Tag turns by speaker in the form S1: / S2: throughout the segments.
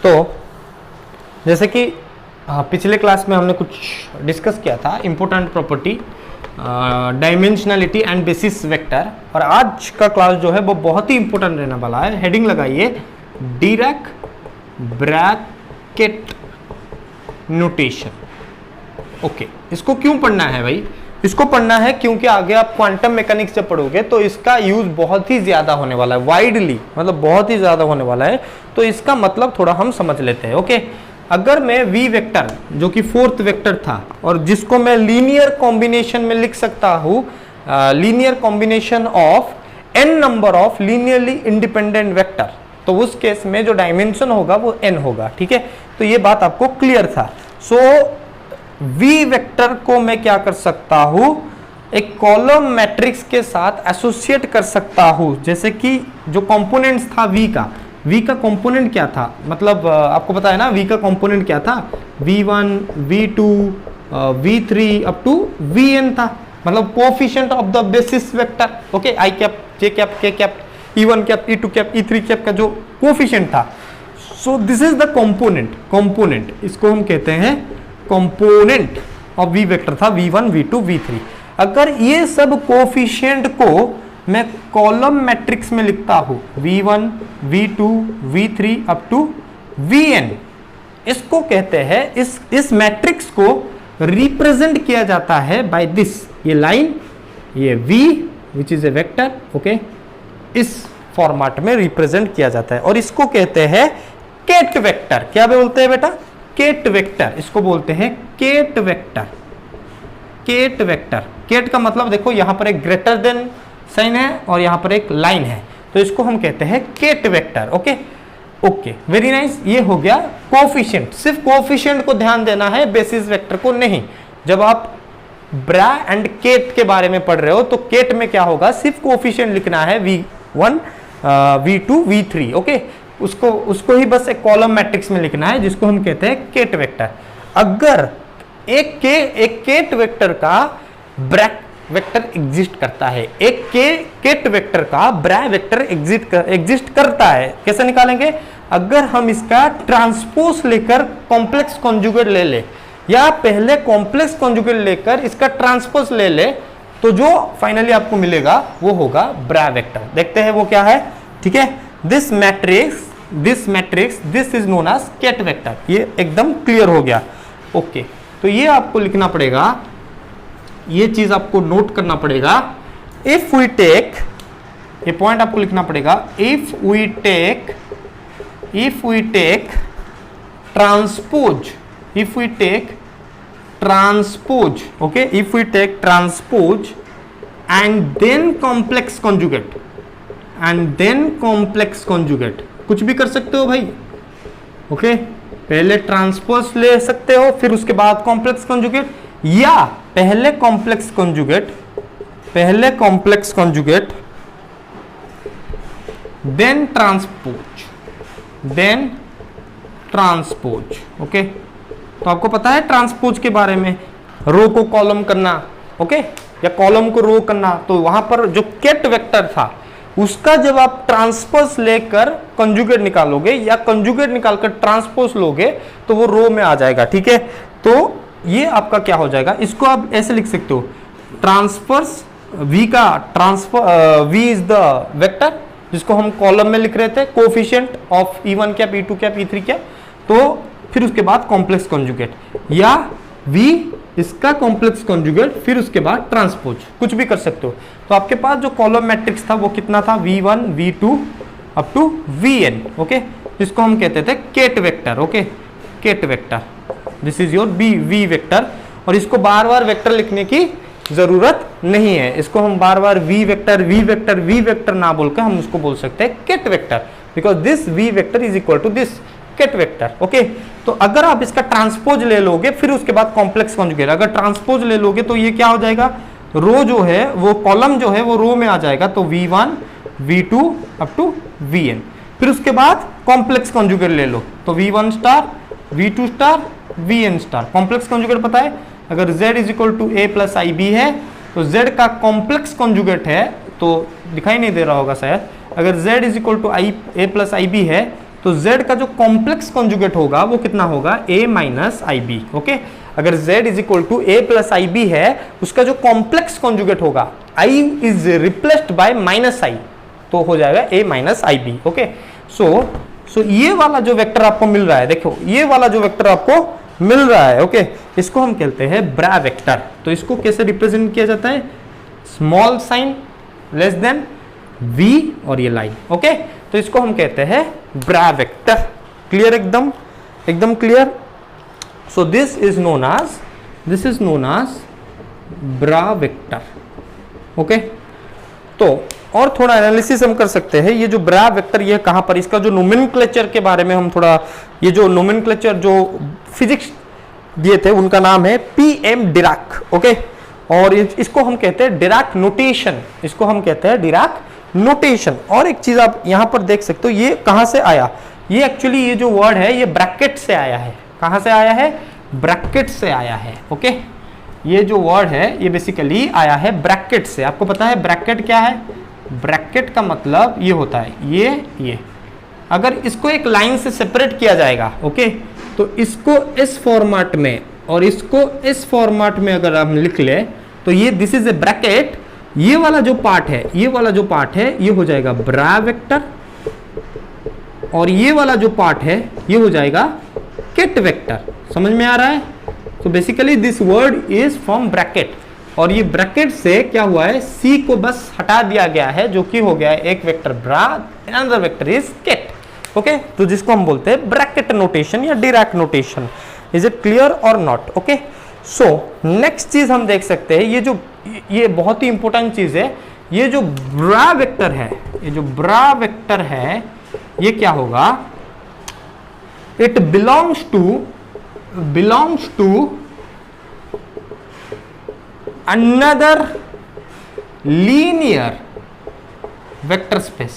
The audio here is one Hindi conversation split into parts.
S1: तो जैसे कि पिछले क्लास में हमने कुछ डिस्कस किया था, important property, dimensionality and bases vector, और आज का क्लास जो है वो बहुत ही इंपॉर्टेंट रहने वाला है। हेडिंग लगाइए डीरेक ब्रैकेट नोटेशन। ओके, इसको क्यों पढ़ना है भाई? इसको पढ़ना है क्योंकि आगे आप क्वांटम मैकेनिक्स जब पढ़ोगे तो इसका यूज बहुत ही ज्यादा होने वाला है, वाइडली, मतलब बहुत ही ज्यादा होने वाला है। तो इसका मतलब थोड़ा हम समझ लेते हैं। ओके, अगर मैं v वेक्टर जो कि फोर्थ वेक्टर था और जिसको मैं लीनियर कॉम्बिनेशन में लिख सकता हूं, linear combination of n number of linearly independent vector, तो उस केस में जो डायमेंशन होगा वो n होगा। ठीक है, तो ये बात आपको क्लियर था। सो v वेक्टर को मैं क्या कर सकता हूं, एक कॉलम मैट्रिक्स के साथ एसोसिएट कर सकता हूं। जैसे कि जो कंपोनेंट्स था v का कंपोनेंट क्या था, मतलब आपको पता है ना v का कंपोनेंट क्या था, v1 v2 v3 up to vn था, मतलब coefficient of the basis vector. Okay, i cap j cap k cap e1 cap e2 cap e3 cap का जो कोएफिशिएंट था। So this is the component, इसको हम कहते हैं कंपोनेंट ऑफ v वेक्टर था, v1 v2 v3। अगर ये सब कोएफिशिएंट को मैं कॉलम मैट्रिक्स में लिखता हूं, v1 v2 v3 up to vn, इसको कहते हैं, इस मैट्रिक्स को रिप्रेजेंट किया जाता है बाय दिस, ये लाइन, ये v which is a vector. Okay, इस फॉर्मेट में रिप्रेजेंट किया जाता है और इसको कहते हैं केट वेक्टर। क्या बोलते हैं बेटा? Ket vector. इसको बोलते हैं ket vector. Ket vector, ket का मतलब देखो यहां पर एक ग्रेटर देन साइन है और यहां पर एक लाइन है, तो इसको हम कहते हैं ket vector. Okay okay, very nice. ये हो गया कोएफिशिएंट। सिर्फ कोएफिशिएंट को ध्यान देना है, बेसिस वेक्टर को नहीं। जब आप ब्रा एंड केट के बारे में पढ़ रहे हो तो केट में क्या होगा, सिर्फ कोएफिशिएंट लिखना है, v1 v2 v3। ओके, उसको ही बस एक कॉलम मैट्रिक्स में लिखना है, जिसको हम कहते हैं केट वेक्टर। अगर एक केट वेक्टर का ब्रैक वेक्टर एग्जिस्ट करता है, एक केट वेक्टर का ब्रा वेक्टर एग्जिस्ट करता है, कैसे निकालेंगे? अगर हम इसका ट्रांसपोज लेकर कॉम्प्लेक्स कॉन्जुगेट ले ले, या पहले कॉम्प्लेक्स कॉन्जुगेट लेकर इसका ट्रांसपोज ले ले, तो जो फाइनली आपको मिलेगा वो होगा ब्रा वेक्टर। देखते हैं वो क्या है। ठीक है, this matrix this is known as ket vector. ये एकदम क्लियर हो गया। ओके, तो ये आपको लिखना पड़ेगा, ये चीज आपको नोट करना पड़ेगा। इफ वी टेक, ये पॉइंट आपको लिखना पड़ेगा, if we take transpose, okay, if we take transpose and then complex conjugate, कुछ भी कर सकते हो भाई। ओके, पहले ट्रांसपोज ले सकते हो, फिर उसके बाद कॉम्प्लेक्स कॉन्जुगेट, या पहले complex conjugate then transpose. Okay, तो आपको पता है ट्रांसपोज के बारे में, रो को कॉलम करना, ओके, या कॉलम को रो करना। तो वहां पर जो केट वेक्टर था उसका जब आप ट्रांसपोज लेकर कंजुगेट निकालोगे या कंजुगेट निकालकर ट्रांसपोज लोगे तो वो रो में आ जाएगा। ठीक है, तो ये आपका क्या हो जाएगा, इसको आप ऐसे लिख सकते हो, ट्रांसफर्स v का transfer, v is the vector जिसको हम कॉलम में लिख रहे थे, coefficient of e1 cap e2 cap e3 cap, तो फिर उसके बाद कॉम्प्लेक्स कॉन्जुगेट, या v इसका कॉम्प्लेक्स कॉन्जुगेट, फिर उसके बाद ट्रांसपोज, कुछ भी कर सकते हो। तो आपके पास जो कॉलम मैट्रिक्स था वो कितना था, v1 v2 up to vn। Okay, इसको हम कहते थे ket vector. Okay, ket vector, this is your v vector. और इसको बार बार वेक्टर लिखने की जरूरत नहीं है, इसको हम बार बार v वेक्टर ना बोलकर हम उसको बोल सकते हैं ket vector, because this v vector is equal to this ket vector. Okay, तो अगर आप इसका ट्रांसपोज ले लोगे फिर उसके बाद कॉम्प्लेक्स कॉन्जुगेट, अगर ट्रांसपोज ले लोगे तो ये क्या हो जाएगा, रो जो है वो कॉलम जो है वो रो में आ जाएगा, तो v1 v2 up to vn। फिर उसके बाद कॉम्प्लेक्स कॉन्जुगेट ले लो, तो v1 star v2 star vn star. Complex conjugate पता है, अगर z is equal to a plus ib है तो z का कॉम्प्लेक्स कॉन्जुगेट है, तो दिखाई नहीं दे रहा होगा शायद, अगर z is equal to a plus ib है तो z का जो कॉम्प्लेक्स कॉन्जुगेट होगा वो कितना होगा, a minus I B. Okay, अगर z is equal to a plus I B है, उसका जो कॉम्प्लेक्स कॉन्जुगेट होगा i is replaced by minus I, तो हो जाएगा a minus I B. Okay, so ये वाला जो वेक्टर आपको मिल रहा है, देखो ये वाला जो वेक्टर आपको मिल रहा है, ओके, इसको हम कहते हैं ब्रा वेक्टर। तो इसको कैसे रिप्रेजेंट किया जाता है, small sign less than v और ये लाइन। ओके, तो इसको हम कहते हैं ब्रा वेक्टर। क्लियर, एकदम clear. So this is known as bra vector. Okay, तो और थोड़ा एनालिसिस हम कर सकते हैं, ये जो ब्रा वेक्टर ये कहां पर, इसका जो नोमेनक्लेचर के बारे में हम थोड़ा, ये जो नोमेनक्लेचर जो फिजिक्स दिए थे उनका नाम है पीएम डिराक। ओके, और इसको हम कहते हैं डिराक नोटेशन, इसको हम कहते हैं डिराक नोटेशन। और एक चीज आप यहां पर देख सकते हो, ये कहां से आया, ये एक्चुअली ये जो वर्ड है ये ब्रैकेट से आया है। कहां से आया है, ब्रैकेट से आया है। ओके, ये जो वर्ड है ये बेसिकली आया है ब्रैकेट से। आपको पता है ब्रैकेट क्या है, ब्रैकेट का मतलब ये होता है ये अगर इसको एक लाइन से सेपरेट किया जाएगा, ओके, तो इसको इस फॉर्मेट में और इसको इस फॉर्मेट में अगर हम लिख ले तो ये दिस इज ए ब्रैकेट, ये वाला जो पार्ट है ये हो जाएगा ब्रा वेक्टर, और ये वाला जो पार्ट है ये हो जाएगा किट वेक्टर। समझ में आ रहा है? तो basically this word is from bracket, और ये ब्रैकेट से क्या हुआ है, सी को बस हटा दिया गया है, जो कि हो गया है एक vector bra, another vector is kit. Okay, तो जिसको हम बोलते हैं ब्रैकेट नोटेशन या Dirac notation. Is it clear और नॉट? ओके, सो नेक्स्ट चीज हम देख सकते हैं, ये बहुत ही इंपॉर्टेंट चीज है, ये जो ब्रा वेक्टर है, ये जो ब्रा वेक्टर है ये क्या होगा, it belongs to another linear vector space।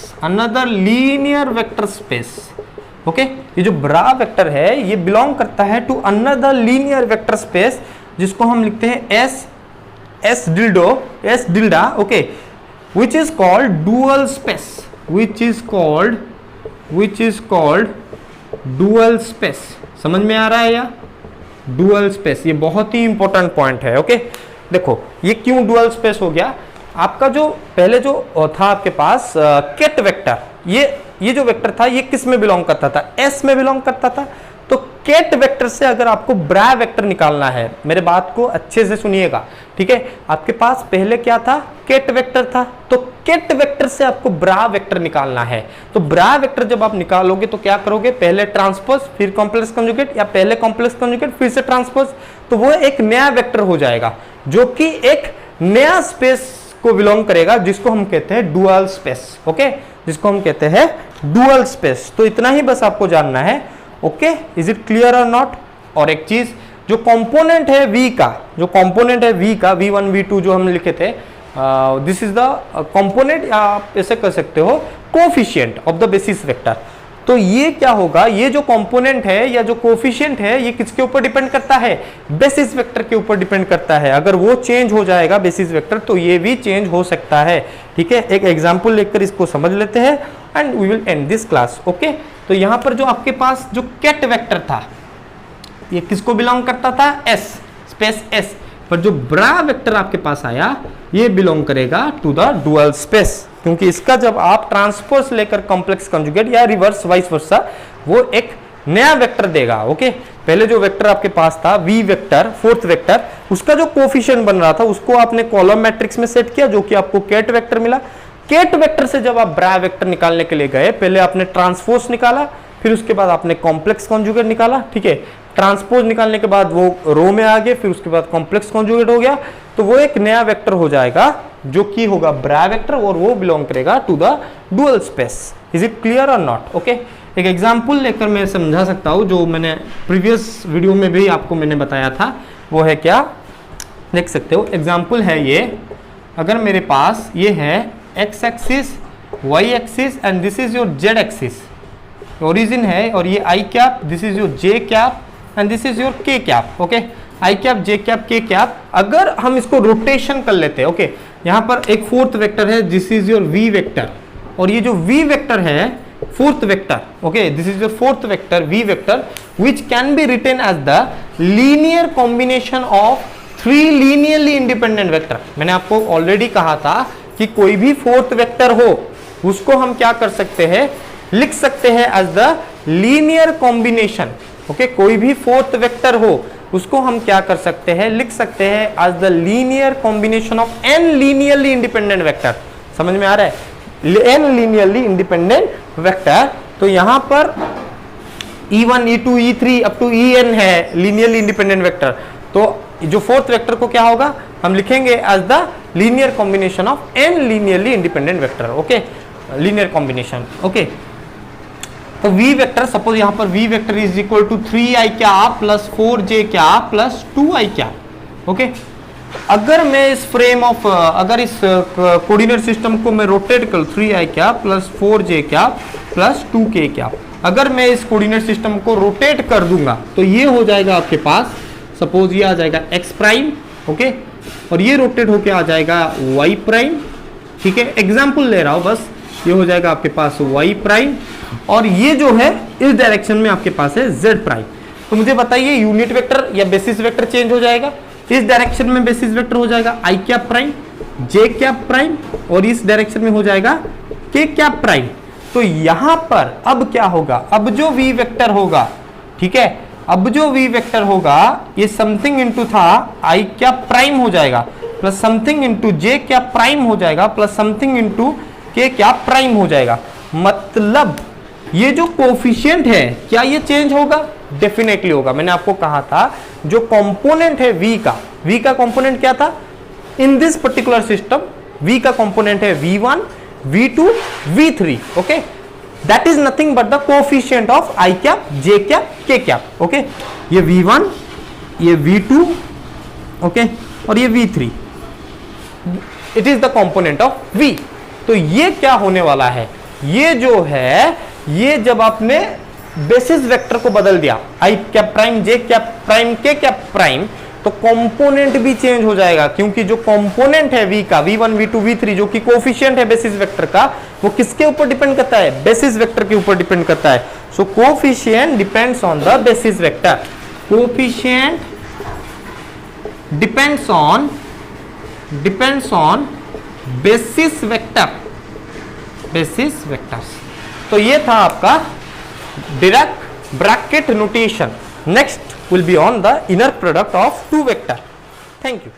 S1: Okay, ये जो ब्रा वेक्टर है ये बिलोंग करता है to another linear vector space, जिसको हम लिखते हैं S tilde. Okay, which is called dual space, which is called dual space। समझ में आ रहा है या? डुअल स्पेस, ये बहुत ही इंपॉर्टेंट पॉइंट है। ओके, देखो ये क्यों डुअल स्पेस हो गया, आपका जो पहले जो था आपके पास किट वेक्टर, ये जो वेक्टर था ये किस में बिलोंग करता था, एस में बिलोंग करता था। तो किट वेक्टर से अगर आपको ब्रा वेक्टर निकालना है, मेरे बात को अच्छे से सुनिएगा, ठीक है, आपके पास पहले क्या था, किट वेक्टर था, तो किट वेक्टर से आपको ब्रा वेक्टर निकालना है। तो ब्रा वेक्टर जब आप निकालोगे तो क्या करोगे, पहले ट्रांसपोज फिर कॉम्प्लेक्स कंजुगेट, या पहले कॉम्प्लेक्स कंजुगेट फिर से ट्रांसपोज, तो वो एक नया वेक्टर हो जाएगा जो कि एक नया स्पेस को बिलोंग करेगा, जिसको हम कहते हैं डुअल स्पेस। ओके, जिसको हम कहते हैं डुअल स्पेस। तो इतना ही बस आपको जानना है। ओके, इज इट क्लियर और नॉट? और एक चीज, जो कंपोनेंट है v का, v1 v2 जो हम लिखे थे, दिस इज द कंपोनेंट, या आप ऐसे कर सकते हो coefficient of the basis vector. तो ये क्या होगा, ये जो कंपोनेंट है या जो कोफिशिएंट है ये किसके ऊपर डिपेंड करता है, बेसिस वेक्टर के ऊपर डिपेंड करता है। अगर वो चेंज हो जाएगा बेसिस वेक्टर, तो ये भी चेंज हो सकता है। ठीक है, एक एग्जांपल लेकर इसको समझ लेते हैं and we will end this class. Okay, तो यहां पर जो आपके पास जो किट वेक्टर था ये किसको बिलोंग करता था, एस, स्पेस एस, पर जो ब्रा वेक्टर आपके पास आया ये बिलोंग करेगा टू द डुअल स्पेस, क्योंकि इसका जब आप ट्रांसपोज लेकर कॉम्प्लेक्स कंजुगेट या रिवर्स वाइस वर्सा, वो एक नया वेक्टर देगा। ओके, पहले जो वेक्टर आपके पास था वी वेक्टर, फोर्थ वेक्टर, उसका जो कोफिशिएंट बन रहा था उसको आपने कॉलम मैट्रिक्स में सेट किया, जो कि आपको किट वेक्टर मिला। किट वेक्टर से जब आप ब्रा वेक्टर निकालने के लिए गए, पहले आपने ट्रांसपोज निकाला, फिर उसके बाद आपने कॉम्प्लेक्स कॉन्जुगेट निकाला। ठीक है, ट्रांसपोज निकालने के बाद वो रो में आ गए, फिर उसके बाद कॉम्प्लेक्स कॉन्जुगेट हो गया, तो वो एक नया वेक्टर हो जाएगा जो कि होगा ब्रा वेक्टर, और वो बिलोंग करेगा to the dual space. Is it clear और नॉट? ओके, एक एग्जांपल लेकर मैं समझा सकता हूं, जो मैंने प्रीवियस वीडियो में भी आपको मैंने बताया था, वो है क्या, देख सकते हो। एग्जांपल है ये, अगर मेरे पास ये है X axis, Y axis and this is your Z axis, origin है, और ये I cap, this is your J cap and this is your K cap. Okay, I cap, J cap, K cap. अगर हम इसको रोटेशन कर लेते हैं, ओके, यहाँ पर एक फोर्थ वेक्टर है, this is your V vector, और ये जो वी वेक्टर है fourth vector. Okay, this is the fourth vector, v vector, which can be written as the linear combination of three linearly independent vector. मैंने आपको ऑलरेडी कहा था कि कोई भी फोर्थ वेक्टर हो उसको हम क्या कर सकते हैं, लिख सकते हैं as the linear combination. Okay, कोई भी फोर्थ वेक्टर हो उसको हम क्या कर सकते हैं, लिख सकते हैं as the linear combination of n linearly independent vector. समझ में आ रहा है? n linearly independent vector. तो यहां पर e1 e2 e3 up to en है लीनियरली इंडिपेंडेंट वेक्टर. तो जो फोर्थ वेक्टर को क्या होगा, हम लिखेंगे as the linear combination of n linearly independent vector. Okay, linear combination. Okay, तो v वेक्टर, सपोज यहां पर v vector is equal to 3i क्या प्लस 4j क्या प्लस 2i क्या. ओके, अगर मैं इस फ्रेम ऑफ, अगर इस कोऑर्डिनेट सिस्टम को मैं रोटेट कर 3i क्या प्लस 4j क्या प्लस 2k क्या, अगर मैं इस कोऑर्डिनेट सिस्टम को रोटेट कर दूंगा तो ये हो जाएगा आपके पास, सपोज ये आ जाएगा x प्राइम. ओके, और ये रोटेट होके आ जाएगा y प्राइम. ठीक है, एग्जाम्पल ले रहा हूं बस. ये हो जाएगा आपके पास y प्राइम, और ये जो है इस डायरेक्शन में आपके पास है z प्राइम. तो मुझे बताइए यूनिट वेक्टर या बेसिस वेक्टर चेंज हो जाएगा. इस डायरेक्शन में बेसिस वेक्टर हो जाएगा i cap prime, j cap prime, और इस डायरेक्शन में हो जाएगा k कैप प्राइम. तो यहां पर अब क्या होगा, अब जो v वेक्टर होगा, ठीक है, अब जो v वेक्टर होगा ये समथिंग इनटू था i कैप प्राइम हो जाएगा plus something into j cap prime हो जाएगा plus something into k cap prime हो जाएगा. मतलब ये जो कोफिशिएंट है क्या ये चेंज होगा? डेफिनेटली होगा. मैंने आपको कहा था जो कंपोनेंट है v का कंपोनेंट क्या था in this particular system, v का कंपोनेंट है v1 v2 v3. Okay, that is nothing but the coefficient of i cap j cap k cap. Okay, ये v1 ये v2 ओके और ये v3, it is the component of v. तो ये क्या होने वाला है, ये जो है ये जब आपने बेसिस वेक्टर को बदल दिया i cap prime j cap prime k cap prime, तो कंपोनेंट भी चेंज हो जाएगा. क्योंकि जो कंपोनेंट है v का v1 v2 v3 जो कि कोफिशिएंट है बेसिस वेक्टर का, वो किसके ऊपर डिपेंड करता है? बेसिस वेक्टर के ऊपर डिपेंड करता है. So coefficient depends on the basis vector. Coefficient depends on basis vector, basis vectors. तो ये था आपका Dirac bracket notation. Next will be on the inner product of two vector. Thank you.